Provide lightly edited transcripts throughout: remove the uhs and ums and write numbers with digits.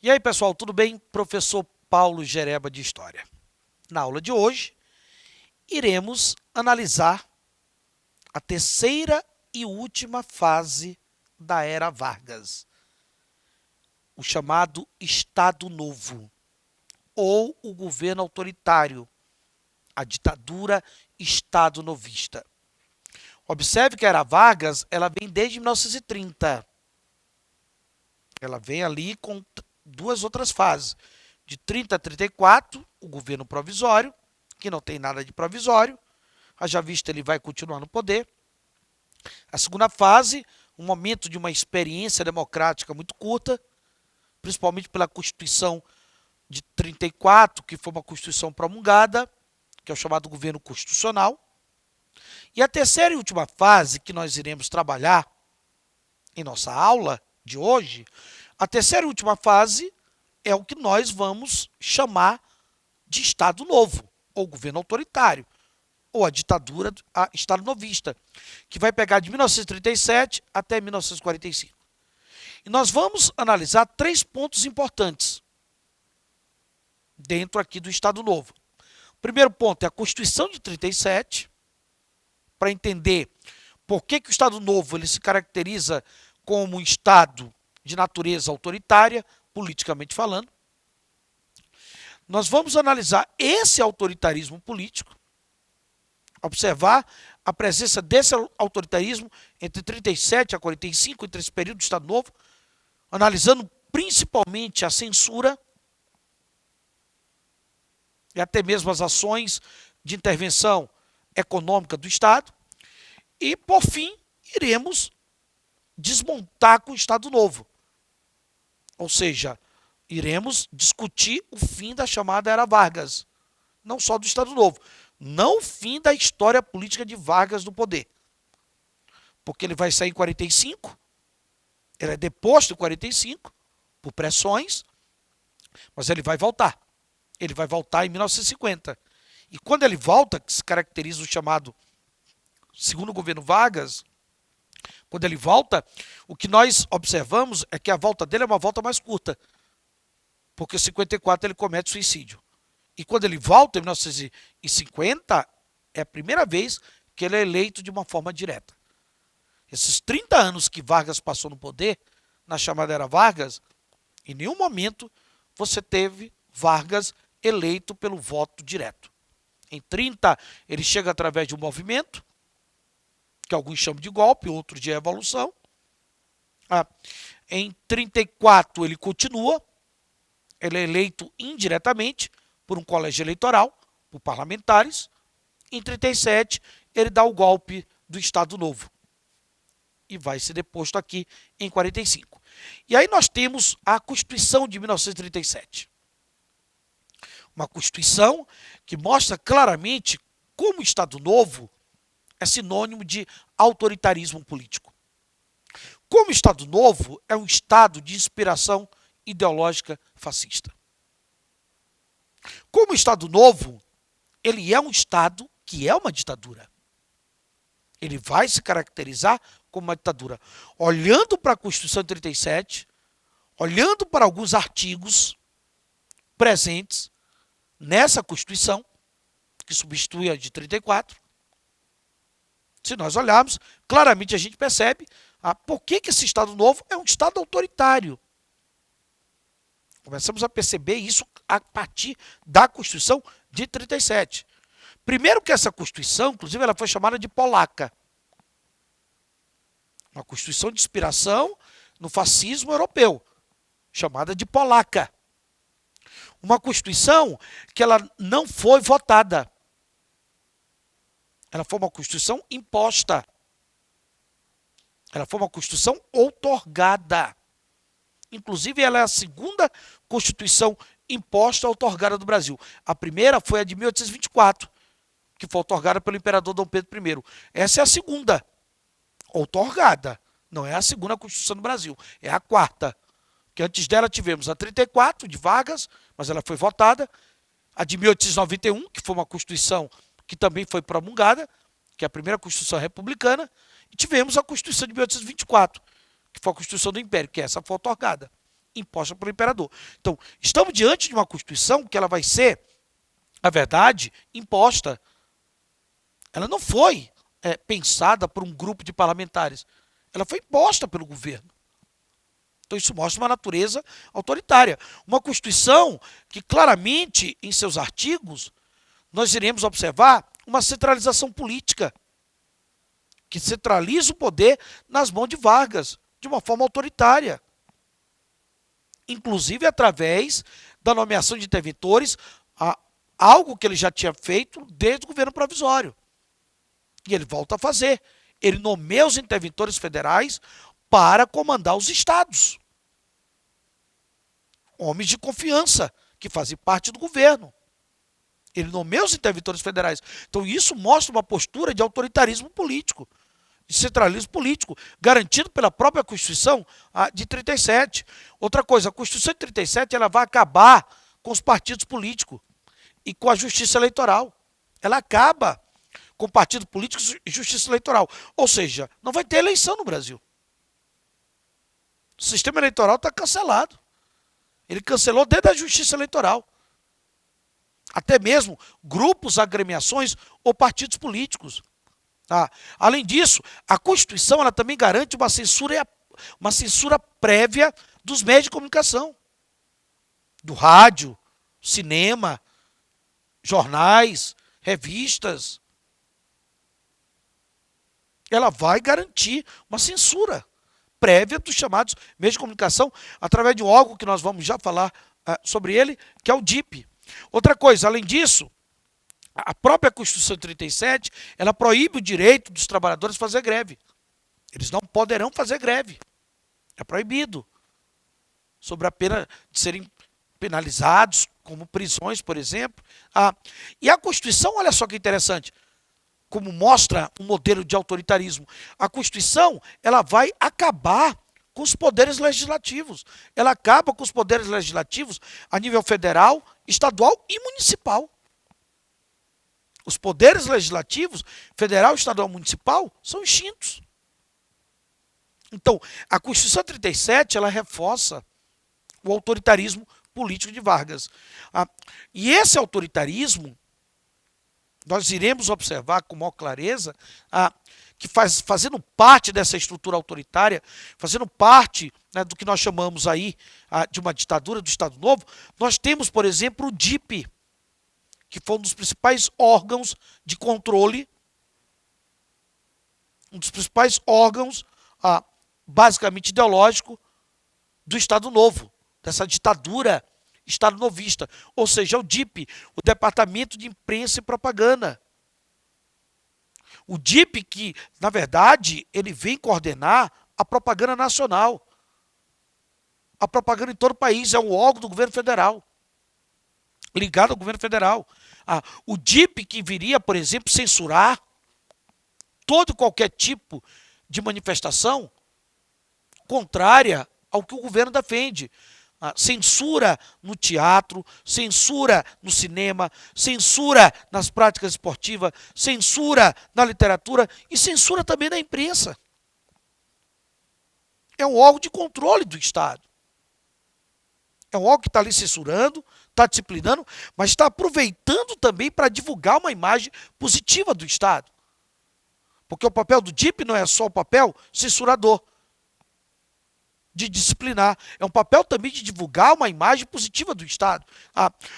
E aí, pessoal, tudo bem? Professor Paulo Gereba de História. Na aula de hoje, iremos analisar a terceira e última fase da Era Vargas, o chamado Estado Novo, ou o governo autoritário, a ditadura Estado Novista. Observe que a Era Vargas, ela vem desde 1930. Ela vem ali com duas outras fases. De 30 a 34, o governo provisório, que não tem nada de provisório. Haja vista, ele vai continuar no poder. A segunda fase, um momento de uma experiência democrática muito curta, principalmente pela Constituição de 34, que foi uma Constituição promulgada, que é o chamado governo constitucional. E a terceira e última fase que nós iremos trabalhar em nossa aula de hoje, a terceira e última fase é o que nós vamos chamar de Estado Novo, ou governo autoritário, ou a ditadura a Estado Novista, que vai pegar de 1937 até 1945. E nós vamos analisar três pontos importantes dentro aqui do Estado Novo. O primeiro ponto é a Constituição de 37, para entender por que o Estado Novo ele se caracteriza como um Estado de natureza autoritária, politicamente falando. Nós vamos analisar esse autoritarismo político, observar a presença desse autoritarismo entre 37 a 45, entre esse período do Estado Novo, analisando principalmente a censura e até mesmo as ações de intervenção econômica do Estado. E, por fim, iremos desmontar com o Estado Novo. Ou seja, iremos discutir o fim da chamada Era Vargas, não só do Estado Novo, não o fim da história política de Vargas no poder. Porque ele vai sair em 45, ele é deposto em 45, por pressões, mas ele vai voltar. Ele vai voltar em 1950. E quando ele volta, que se caracteriza o chamado segundo governo Vargas, quando ele volta, o que nós observamos é que a volta dele é uma volta mais curta, porque em 54 ele comete suicídio. E quando ele volta em 1950, é a primeira vez que ele é eleito de uma forma direta. Esses 30 anos que Vargas passou no poder, na chamada Era Vargas, em nenhum momento você teve Vargas eleito pelo voto direto. Em 30, ele chega através de um movimento, que alguns chamam de golpe, outros de revolução. Em 34, ele continua, ele é eleito indiretamente por um colégio eleitoral, por parlamentares. Em 37, ele dá o golpe do Estado Novo e vai ser deposto aqui em 45. E aí nós temos a Constituição de 1937. Uma Constituição que mostra claramente como o Estado Novo é sinônimo de autoritarismo político. Como o Estado Novo é um Estado de inspiração ideológica fascista. Como o Estado Novo, ele é um Estado que é uma ditadura. Ele vai se caracterizar como uma ditadura. Olhando para a Constituição de 37, olhando para alguns artigos presentes nessa Constituição, que substitui a de 34, se nós olharmos, claramente a gente percebe por que esse Estado Novo é um Estado autoritário. Começamos a perceber isso a partir da Constituição de 37. Primeiro que essa Constituição, inclusive, ela foi chamada de polaca. Uma Constituição de inspiração no fascismo europeu, chamada de polaca. Uma Constituição que ela não foi votada. Ela foi uma Constituição imposta. Ela foi uma Constituição outorgada. Inclusive, ela é a segunda Constituição imposta outorgada do Brasil. A primeira foi a de 1824, que foi outorgada pelo imperador Dom Pedro I. Essa é a segunda outorgada. Não é a segunda Constituição do Brasil, é a quarta. Que antes dela tivemos a 34, de Vargas, mas ela foi votada. A de 1891, que foi uma Constituição que também foi promulgada, que é a primeira Constituição republicana. E tivemos a Constituição de 1824, que foi a Constituição do Império, que essa foi outorgada. imposta pelo imperador. Então, estamos diante de uma Constituição que ela vai ser, na verdade, imposta. Ela não foi pensada por um grupo de parlamentares. Ela foi imposta pelo governo. Então isso mostra uma natureza autoritária. Uma Constituição que claramente, em seus artigos, nós iremos observar uma centralização política, que centraliza o poder nas mãos de Vargas, de uma forma autoritária. Inclusive através da nomeação de interventores, algo que ele já tinha feito desde o governo provisório. E ele volta a fazer. Ele nomeia os interventores federais para comandar os estados. Homens de confiança, que fazem parte do governo. Ele nomeia os interventores federais. Então isso mostra uma postura de autoritarismo político, de centralismo político, garantido pela própria Constituição de 37. Outra coisa, a Constituição de 37 ela vai acabar com os partidos políticos e com a justiça eleitoral. Ela acaba com partidos políticos e justiça eleitoral. Ou seja, não vai ter eleição no Brasil. O sistema eleitoral está cancelado. Ele cancelou desde a justiça eleitoral. Até mesmo grupos, agremiações ou partidos políticos. Além disso, a Constituição ela também garante uma censura prévia dos meios de comunicação. Do rádio, cinema, jornais, revistas. Ela vai garantir uma censura prévia dos chamados meios de comunicação através de um órgão que nós vamos já falar sobre ele, que é o DIP. Outra coisa, além disso, a própria Constituição de 37, ela proíbe o direito dos trabalhadores fazer greve. Eles não poderão fazer greve. É proibido. Sob a pena de serem penalizados, como prisões, por exemplo. E a Constituição, olha só que interessante, como mostra um modelo de autoritarismo. A Constituição, ela vai acabar com os poderes legislativos. Ela acaba com os poderes legislativos a nível federal, estadual e municipal. Os poderes legislativos, federal, estadual e municipal, são extintos. Então, a Constituição 37, ela reforça o autoritarismo político de Vargas. E esse autoritarismo, nós iremos observar com maior clareza que fazendo parte dessa estrutura autoritária, fazendo parte do que nós chamamos aí de uma ditadura do Estado Novo, nós temos, por exemplo, o DIP, que foi um dos principais órgãos de controle, um dos principais órgãos, basicamente ideológico, do Estado Novo, dessa ditadura Estado novista, ou seja, o DIP, o Departamento de Imprensa e Propaganda. O DIP que, na verdade, ele vem coordenar a propaganda nacional. A propaganda em todo o país, é um órgão do governo federal, ligado ao governo federal. O DIP que viria, por exemplo, censurar todo e qualquer tipo de manifestação contrária ao que o governo defende. Censura no teatro, censura no cinema, censura nas práticas esportivas, censura na literatura e censura também na imprensa. É um órgão de controle do Estado. É um órgão que está ali censurando, está disciplinando, mas está aproveitando também para divulgar uma imagem positiva do Estado. Porque o papel do DIP não é só o papel censurador, de disciplinar. É um papel também de divulgar uma imagem positiva do Estado.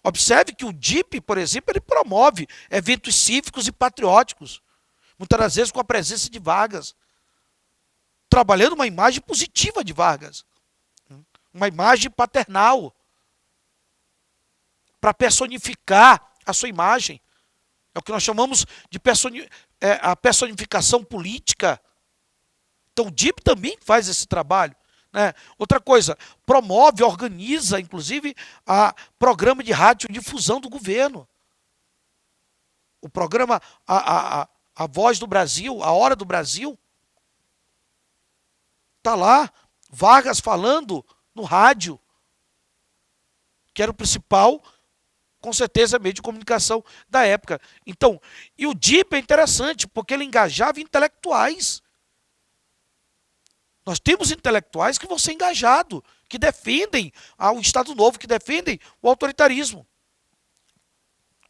Observe que o DIP, por exemplo, ele promove eventos cívicos e patrióticos, muitas das vezes com a presença de Vargas, trabalhando uma imagem positiva de Vargas, uma imagem paternal, para personificar a sua imagem. É o que nós chamamos de a personificação política. Então o DIP também faz esse trabalho. Outra coisa, promove, organiza, inclusive, programa de radiodifusão do governo. O programa a Voz do Brasil, a Hora do Brasil, está lá, Vargas falando no rádio, que era o principal, com certeza, meio de comunicação da época. Então, e o DIP é interessante, porque ele engajava intelectuais. Nós temos intelectuais que vão ser engajados, que defendem o Estado Novo, que defendem o autoritarismo.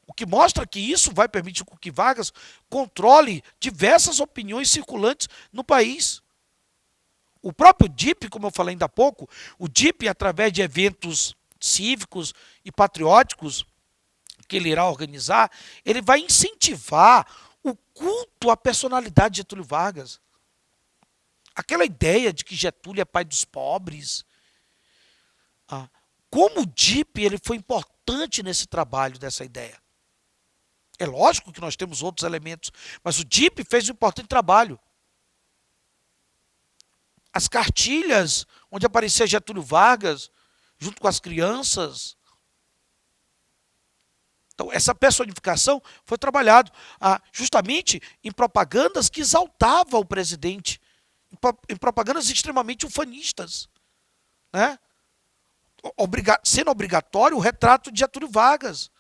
O que mostra que isso vai permitir que Vargas controle diversas opiniões circulantes no país. O próprio DIP, como eu falei ainda há pouco, o DIP, através de eventos cívicos e patrióticos que ele irá organizar, ele vai incentivar o culto à personalidade de Getúlio Vargas. Aquela ideia de que Getúlio é pai dos pobres. Como o DIP ele foi importante nesse trabalho dessa ideia. É lógico que nós temos outros elementos, mas o DIP fez um importante trabalho. As cartilhas onde aparecia Getúlio Vargas, junto com as crianças. Então, essa personificação foi trabalhada justamente em propagandas que exaltavam o presidente, em propagandas extremamente ufanistas, né? Sendo obrigatório o retrato de Getúlio Vargas,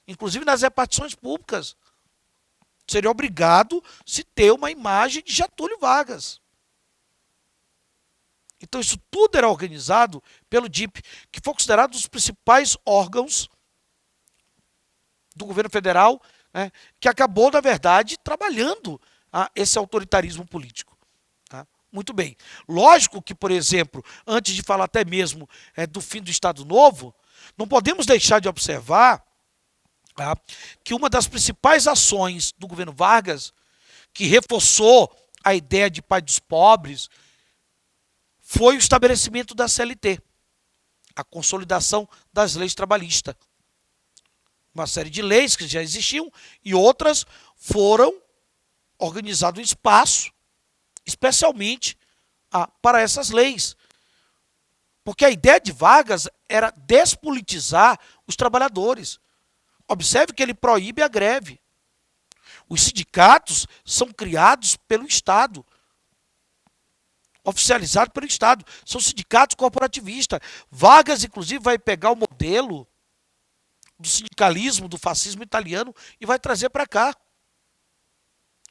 inclusive nas repartições públicas. Seria obrigado se ter uma imagem de Getúlio Vargas. Então isso tudo era organizado pelo DIP, que foi considerado um dos principais órgãos do governo federal, né, que acabou, na verdade, trabalhando esse autoritarismo político. Tá? Muito bem. Lógico que, por exemplo, antes de falar até mesmo do fim do Estado Novo, não podemos deixar de observar que uma das principais ações do governo Vargas, que reforçou a ideia de pai dos pobres, foi o estabelecimento da CLT, a consolidação das leis trabalhistas. Uma série de leis que já existiam e outras foram organizadas em espaço, especialmente para essas leis. Porque a ideia de Vargas era despolitizar os trabalhadores. Observe que ele proíbe a greve. Os sindicatos são criados pelo Estado, oficializados pelo Estado. São sindicatos corporativistas. Vargas, inclusive, vai pegar o modelo do sindicalismo, do fascismo italiano e vai trazer para cá.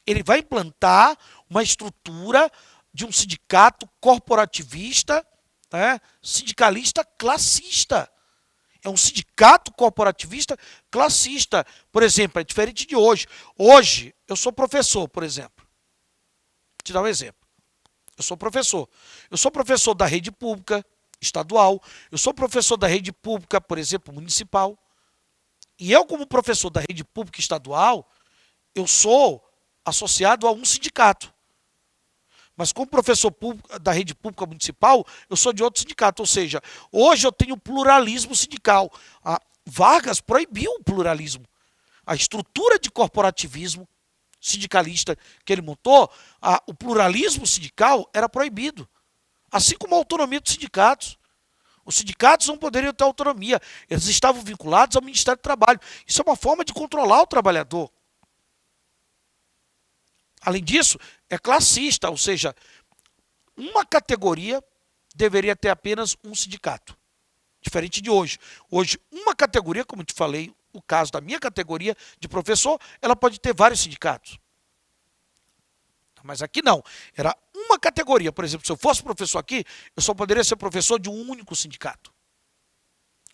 Ele vai implantar uma estrutura de um sindicato corporativista, né, sindicalista classista. É um sindicato corporativista classista. Por exemplo, é diferente de hoje. Hoje, eu sou professor, por exemplo. Vou te dar um exemplo. Eu sou professor. Eu sou professor da rede pública estadual. Eu sou professor da rede pública, por exemplo, municipal. E eu, como professor da rede pública estadual, eu sou associado a um sindicato. Mas como professor público da rede pública municipal, eu sou de outro sindicato. Ou seja, hoje eu tenho pluralismo sindical. Vargas proibiu o pluralismo. A estrutura de corporativismo sindicalista que ele montou, o pluralismo sindical era proibido. Assim como a autonomia dos sindicatos. Os sindicatos não poderiam ter autonomia. Eles estavam vinculados ao Ministério do Trabalho. Isso é uma forma de controlar o trabalhador. Além disso, é classista, ou seja, uma categoria deveria ter apenas um sindicato. Diferente de hoje. Hoje, uma categoria, como eu te falei, o caso da minha categoria de professor, ela pode ter vários sindicatos. Mas aqui não. Era uma categoria. Por exemplo, se eu fosse professor aqui, eu só poderia ser professor de um único sindicato.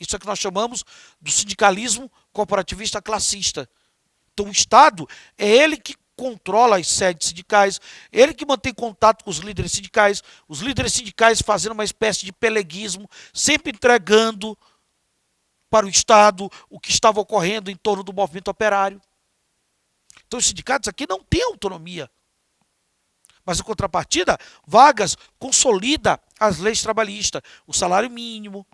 Isso é que nós chamamos do sindicalismo corporativista classista. Então o Estado é ele que controla as sedes sindicais, ele que mantém contato com os líderes sindicais fazendo uma espécie de peleguismo, sempre entregando para o Estado o que estava ocorrendo em torno do movimento operário. Então os sindicatos aqui não têm autonomia. Mas, em contrapartida, Vargas consolida as leis trabalhistas, o salário mínimo,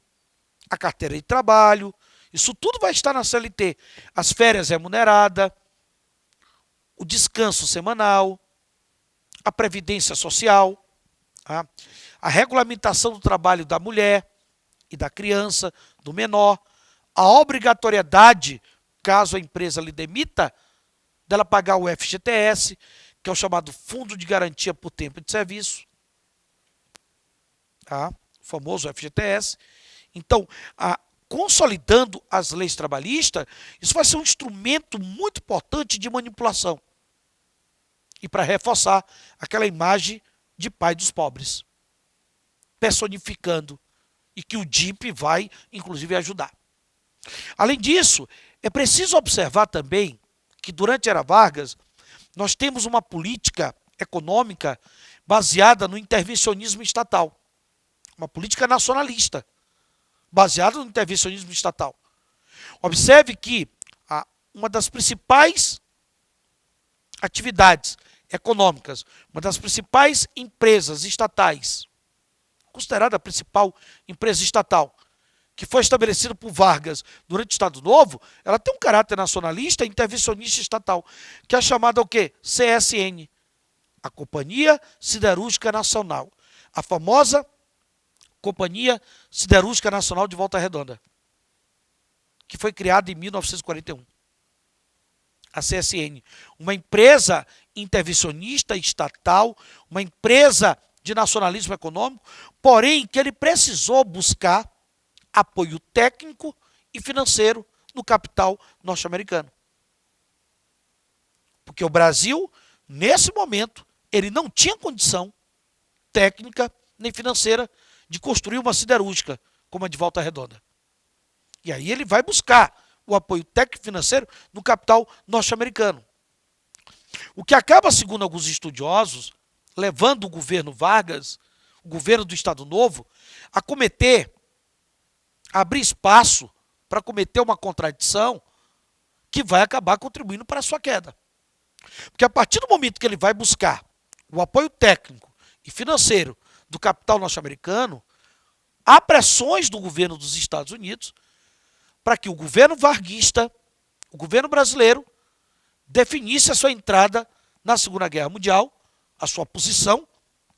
a carteira de trabalho, isso tudo vai estar na CLT. As férias remuneradas, o descanso semanal, a previdência social, a regulamentação do trabalho da mulher e da criança, do menor, a obrigatoriedade, caso a empresa lhe demita, dela pagar o FGTS, que é o chamado Fundo de Garantia por Tempo de Serviço, o famoso FGTS. Então, consolidando as leis trabalhistas, isso vai ser um instrumento muito importante de manipulação e para reforçar aquela imagem de pai dos pobres, personificando e que o DIP vai, inclusive, ajudar. Além disso, é preciso observar também que durante a era Vargas nós temos uma política econômica baseada no intervencionismo estatal, uma política nacionalista baseada no intervencionismo estatal. Observe que uma das principais atividades econômicas, uma das principais empresas estatais, considerada a principal empresa estatal, que foi estabelecida por Vargas durante o Estado Novo, ela tem um caráter nacionalista e intervencionista estatal, que é chamada o quê? CSN, a Companhia Siderúrgica Nacional, a famosa Companhia Siderúrgica Nacional de Volta Redonda, que foi criada em 1941. A CSN, uma empresa intervencionista estatal, uma empresa de nacionalismo econômico, porém que ele precisou buscar apoio técnico e financeiro no capital norte-americano. Porque o Brasil, nesse momento, ele não tinha condição técnica nem financeira de construir uma siderúrgica como a de Volta Redonda. E aí ele vai buscar o apoio técnico e financeiro no capital norte-americano. O que acaba, segundo alguns estudiosos, levando o governo Vargas, o governo do Estado Novo, a abrir espaço para cometer uma contradição que vai acabar contribuindo para a sua queda. Porque a partir do momento que ele vai buscar o apoio técnico e financeiro do capital norte-americano, há pressões do governo dos Estados Unidos para que o governo varguista, o governo brasileiro, definisse a sua entrada na Segunda Guerra Mundial, a sua posição,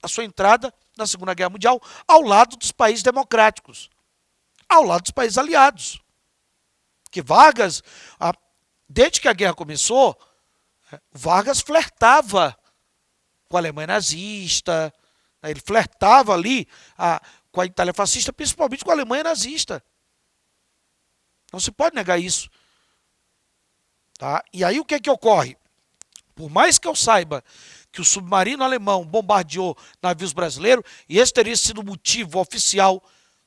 a sua entrada na Segunda Guerra Mundial ao lado dos países democráticos, ao lado dos países aliados. Que Vargas, desde que a guerra começou, Vargas flertava com a Alemanha nazista, ele flertava ali com a Itália fascista, principalmente com a Alemanha nazista. Não se pode negar isso. Tá? E aí o que ocorre? Por mais que eu saiba que o submarino alemão bombardeou navios brasileiros, e esse teria sido o motivo oficial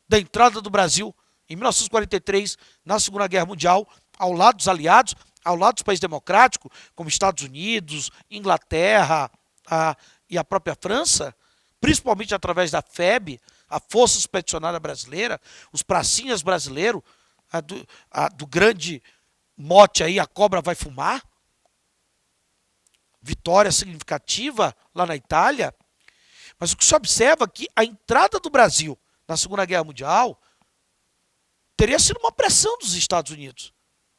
da entrada do Brasil em 1943 na Segunda Guerra Mundial, ao lado dos aliados, ao lado dos países democráticos, como Estados Unidos, Inglaterra e a própria França, principalmente através da FEB, a Força Expedicionária Brasileira, os pracinhas brasileiros, do grande mote aí, a cobra vai fumar, vitória significativa lá na Itália. Mas o que se observa é que a entrada do Brasil na Segunda Guerra Mundial teria sido uma pressão dos Estados Unidos,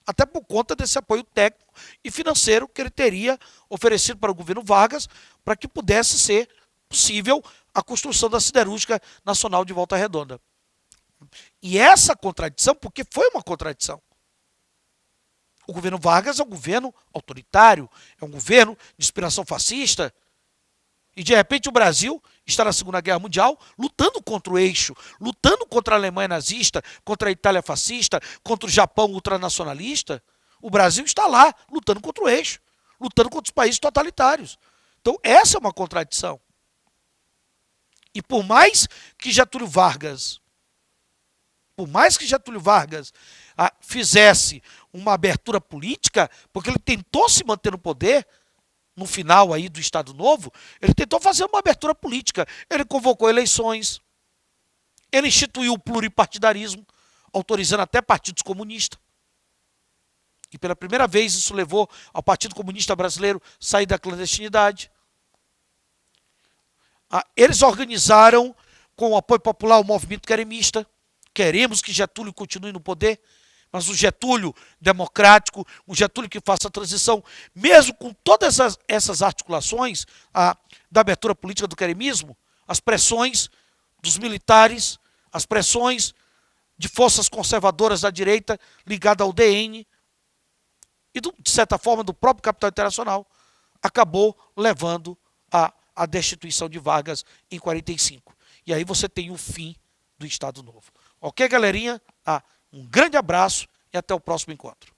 até por conta desse apoio técnico e financeiro que ele teria oferecido para o governo Vargas para que pudesse ser possível a construção da Siderúrgica Nacional de Volta Redonda. E essa contradição, porque foi uma contradição. O governo Vargas é um governo autoritário, é um governo de inspiração fascista, e de repente o Brasil está na Segunda Guerra Mundial lutando contra o eixo, lutando contra a Alemanha nazista, contra a Itália fascista, contra o Japão ultranacionalista. O Brasil está lá lutando contra o eixo, lutando contra os países totalitários. Então essa é uma contradição. E por mais que Getúlio Vargas fizesse uma abertura política, porque ele tentou se manter no poder, no final aí do Estado Novo, ele tentou fazer uma abertura política. Ele convocou eleições, ele instituiu o pluripartidarismo, autorizando até partidos comunistas. E pela primeira vez isso levou ao Partido Comunista Brasileiro a sair da clandestinidade. Eles organizaram, com o apoio popular, o movimento queremista. Queremos que Getúlio continue no poder, mas um Getúlio democrático, um Getúlio que faça a transição, mesmo com todas essas articulações da abertura política do queremismo, as pressões dos militares, as pressões de forças conservadoras da direita ligada ao DN e, de certa forma, do próprio capital internacional, acabou levando a destituição de Vargas em 45. E aí você tem o fim do Estado Novo. Ok, galerinha? Um grande abraço e até o próximo encontro.